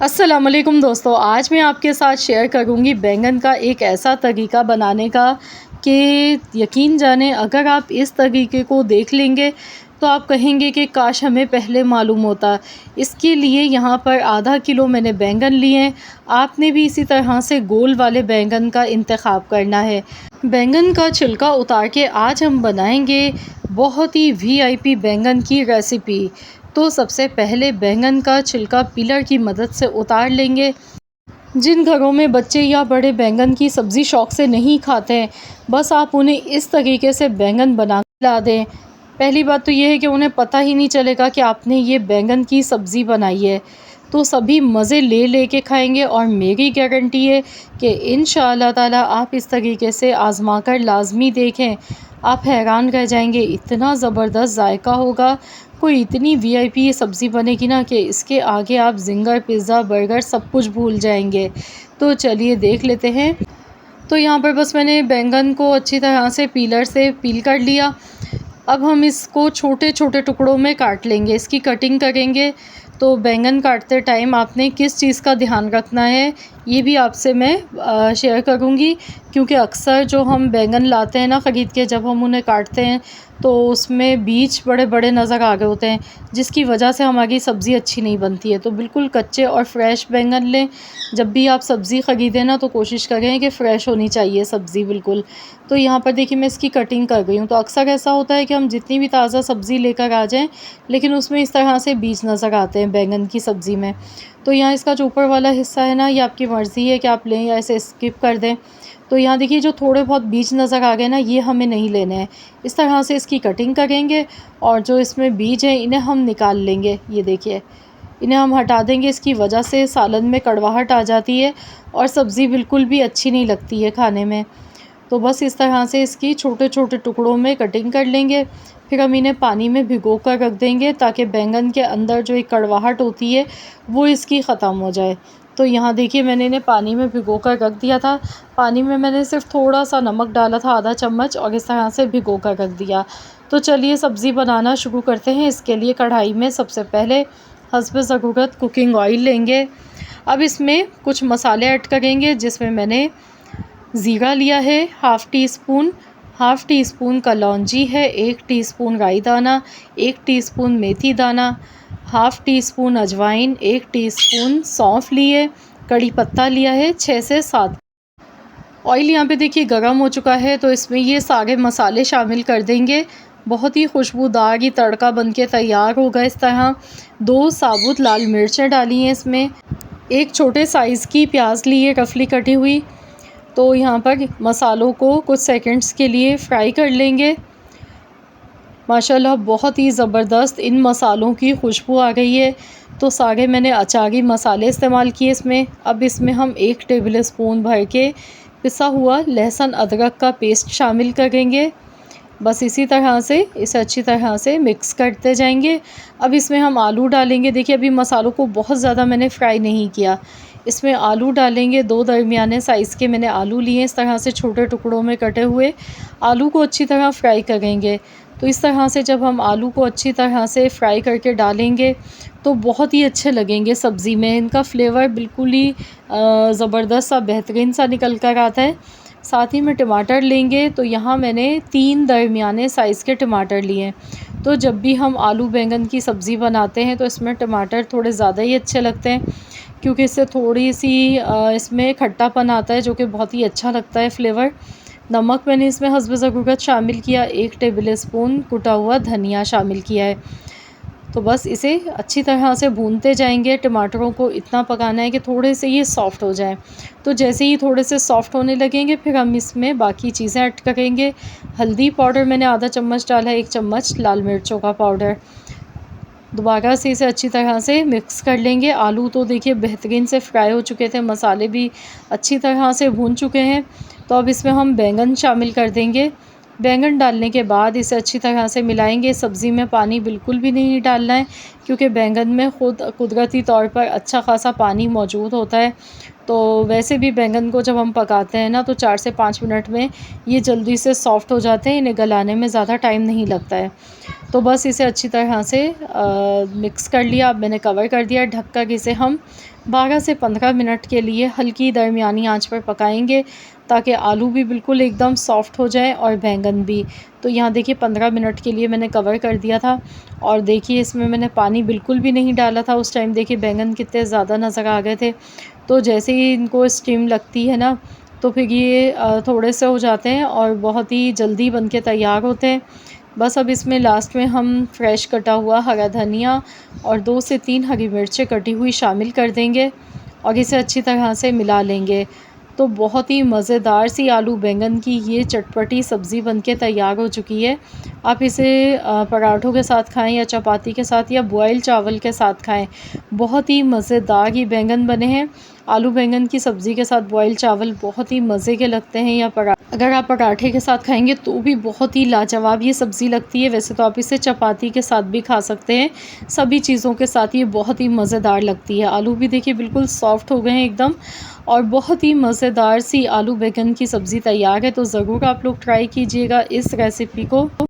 अस्सलाम वालेकुम दोस्तों, आज मैं आपके साथ शेयर करूंगी बैंगन का एक ऐसा तरीका बनाने का कि यकीन जाने अगर आप इस तरीके को देख लेंगे तो आप कहेंगे कि काश हमें पहले मालूम होता। इसके लिए यहाँ पर आधा किलो मैंने बैंगन लिए हैं। आपने भी इसी तरह से गोल वाले बैंगन का इंतखाब करना है। बैंगन का छिलका उतार के आज हम बनाएंगे बहुत ही वीआईपी बैंगन की रेसिपी। तो सबसे पहले बैंगन का छिलका पीलर की मदद से उतार लेंगे। जिन घरों में बच्चे या बड़े बैंगन की सब्ज़ी शौक़ से नहीं खाते हैं, बस आप उन्हें इस तरीके से बैंगन बना के खिला दें। पहली बात तो ये है कि उन्हें पता ही नहीं चलेगा कि आपने ये बैंगन की सब्ज़ी बनाई है। तो सभी मज़े ले ले के खाएंगे और मेरी गारंटी है कि इंशाअल्लाह ताला आप इस तरीके से आज़मा कर लाज़मी देखें। आप हैरान रह जाएंगे, इतना ज़बरदस्त जायका होगा। कोई इतनी वीआईपी सब्ज़ी बनेगी ना कि इसके आगे आप ज़िंगर, पिज़्ज़ा, बर्गर सब कुछ भूल जाएंगे। तो चलिए देख लेते हैं। तो यहाँ पर बस मैंने बैंगन को अच्छी तरह से पीलर से पील कर लिया। अब हम इसको छोटे छोटे टुकड़ों में काट लेंगे, इसकी कटिंग करेंगे। तो बैंगन काटते टाइम आपने किस चीज़ का ध्यान रखना है ये भी आपसे मैं शेयर करूँगी, क्योंकि अक्सर जो हम बैंगन लाते हैं ना ख़रीद के, जब हम उन्हें काटते हैं तो उसमें बीज बड़े बड़े नज़र आ रहे होते हैं, जिसकी वजह से हमारी सब्ज़ी अच्छी नहीं बनती है। तो बिल्कुल कच्चे और फ्रेश बैंगन लें। जब भी आप सब्ज़ी ख़रीदें ना तो कोशिश करें कि फ़्रेश होनी चाहिए सब्ज़ी बिल्कुल। तो यहाँ पर देखिए मैं इसकी कटिंग कर गई हूँ। तो अक्सर ऐसा होता है कि हम जितनी भी ताज़ा सब्ज़ी लेकर आ जाएं, लेकिन उसमें इस तरह से बीज नज़र आते हैं बैंगन की सब्ज़ी में। तो यहाँ इसका जो ऊपर वाला हिस्सा है ना, ये आपकी मर्ज़ी है कि आप लें या इसे स्किप कर दें। तो यहाँ देखिए जो थोड़े बहुत बीज नज़र आ गए ना, ये हमें नहीं लेने हैं। इस तरह से इसकी कटिंग करेंगे और जो इसमें बीज हैं इन्हें हम निकाल लेंगे। ये देखिए, इन्हें हम हटा देंगे। इसकी वजह से सालन में कड़वाहट आ जाती है और सब्ज़ी बिल्कुल भी अच्छी नहीं लगती है खाने में। तो बस इस तरह से इसकी छोटे छोटे टुकड़ों में कटिंग कर लेंगे। फिर हम इन्हें पानी में भिगो कर रख देंगे ताकि बैंगन के अंदर जो एक कड़वाहट होती है वो इसकी ख़त्म हो जाए। तो यहाँ देखिए मैंने इन्हें पानी में भिगो कर रख दिया था। पानी में मैंने सिर्फ थोड़ा सा नमक डाला था, आधा चम्मच, और इस तरह से भिगो कर रख दिया। तो चलिए सब्ज़ी बनाना शुरू करते हैं। इसके लिए कढ़ाई में सबसे पहले हस्ब ज़रूरत कुकिंग ऑयल लेंगे। अब इसमें कुछ मसाले ऐड करेंगे, जिसमें मैंने ज़ीरा लिया है हाफ़ टी स्पून कलौंजी है, 1 टीस्पून राई दाना, 1 टीस्पून मेथी दाना, हाफ़ टी स्पून अजवाइन, 1 टीस्पून सौंफ लिए, कड़ी पत्ता लिया है 6 से 7। ऑयल यहाँ पे देखिए गरम हो चुका है, तो इसमें ये सारे मसाले शामिल कर देंगे। बहुत ही खुशबूदार ये तड़का बनके तैयार होगा इस तरह। 2 साबुत लाल मिर्चें डाली हैं इसमें, 1 छोटे साइज़ की प्याज ली है रफली कटी हुई। तो यहाँ पर मसालों को कुछ सेकंड्स के लिए फ्राई कर लेंगे। माशाल्लाह बहुत ही ज़बरदस्त इन मसालों की खुशबू आ गई है। तो सारे मैंने अचारी मसाले इस्तेमाल किए इसमें। अब इसमें हम 1 टेबल स्पून भर के पिसा हुआ लहसुन अदरक का पेस्ट शामिल करेंगे। बस इसी तरह से इसे अच्छी तरह से मिक्स करते जाएंगे। अब इसमें हम आलू डालेंगे। देखिए अभी मसालों को बहुत ज़्यादा मैंने फ्राई नहीं किया। इसमें आलू डालेंगे। 2 दरमियाने साइज़ के मैंने आलू लिए, इस तरह से छोटे टुकड़ों में कटे हुए। आलू को अच्छी तरह फ्राई करेंगे। तो इस तरह से जब हम आलू को अच्छी तरह से फ्राई करके डालेंगे तो बहुत ही अच्छे लगेंगे सब्ज़ी में। इनका फ्लेवर बिल्कुल ही ज़बरदस्त सा बेहतरीन सा निकल कर आता है। साथ ही में टमाटर लेंगे। तो यहाँ मैंने 3 दरमियाने साइज़ के टमाटर लिए। तो जब भी हम आलू बैंगन की सब्ज़ी बनाते हैं तो इसमें टमाटर थोड़े ज़्यादा ही अच्छे लगते हैं, क्योंकि इससे थोड़ी सी इसमें खट्टापन आता है जो कि बहुत ही अच्छा लगता है फ्लेवर। नमक मैंने इसमें हस्ब ज़रूरत शामिल किया, 1 टेबल स्पून कुटा हुआ धनिया शामिल किया है। तो बस इसे अच्छी तरह से भूनते जाएंगे। टमाटरों को इतना पकाना है कि थोड़े से ये सॉफ़्ट हो जाएं। तो जैसे ही थोड़े से सॉफ़्ट होने लगेंगे फिर हम इसमें बाकी चीज़ें ऐड करेंगे। हल्दी पाउडर मैंने आधा चम्मच डाला है, 1 चम्मच लाल मिर्चों का पाउडर। दोबारा से इसे अच्छी तरह से मिक्स कर लेंगे। आलू तो देखिए बेहतरीन से फ्राई हो चुके थे, मसाले भी अच्छी तरह से भून चुके हैं। तो अब इसमें हम बैंगन शामिल कर देंगे। बैंगन डालने के बाद इसे अच्छी तरह से मिलाएंगे। सब्ज़ी में पानी बिल्कुल भी नहीं डालना है, क्योंकि बैंगन में ख़ुद कुदरती तौर पर अच्छा ख़ासा पानी मौजूद होता है। तो वैसे भी बैंगन को जब हम पकाते हैं ना तो 4 से 5 मिनट में ये जल्दी से सॉफ़्ट हो जाते हैं, इन्हें गलाने में ज़्यादा टाइम नहीं लगता है। तो बस इसे अच्छी तरह से मिक्स कर लिया। अब मैंने कवर कर दिया, ढक कर इसे हम 12 से 15 मिनट के लिए हल्की दरमियानी आंच पर पकाएंगे ताकि आलू भी बिल्कुल एकदम सॉफ़्ट हो जाए और बैंगन भी। तो यहाँ देखिए 15 मिनट के लिए मैंने कवर कर दिया था और देखिए इसमें मैंने पानी बिल्कुल भी नहीं डाला था। उस टाइम देखिए बैंगन कितने ज़्यादा नज़र आ गए थे। तो जैसे ही इनको स्टीम लगती है ना, तो फिर ये थोड़े से हो जाते हैं और बहुत ही जल्दी बन के तैयार होते हैं। बस अब इसमें लास्ट में हम फ्रेश कटा हुआ हरा धनिया और 2 से 3 हरी मिर्चें कटी हुई शामिल कर देंगे और इसे अच्छी तरह से मिला लेंगे। तो बहुत ही मज़ेदार सी आलू बैंगन की ये चटपटी सब्ज़ी बनके तैयार हो चुकी है। आप इसे पराठों के साथ खाएँ या चपाती के साथ या बॉयल चावल के साथ खाएँ। बहुत ही मज़ेदार ये बैंगन बने हैं। आलू बैंगन की सब्ज़ी के साथ बॉयल चावल बहुत ही मज़े के लगते हैं, या अगर आप पराठे के साथ खाएँगे तो भी बहुत ही लाजवाब ये सब्ज़ी लगती है। वैसे तो आप इसे चपाती के साथ भी खा सकते हैं, सभी चीज़ों के साथ ये बहुत ही मज़ेदार लगती है। आलू भी देखिए बिल्कुल सॉफ्ट हो गए हैं एकदम और बहुत ही मज़ेदार सी आलू बैंगन की सब्ज़ी तैयार है। तो ज़रूर आप लोग ट्राई कीजिएगा इस रेसिपी को।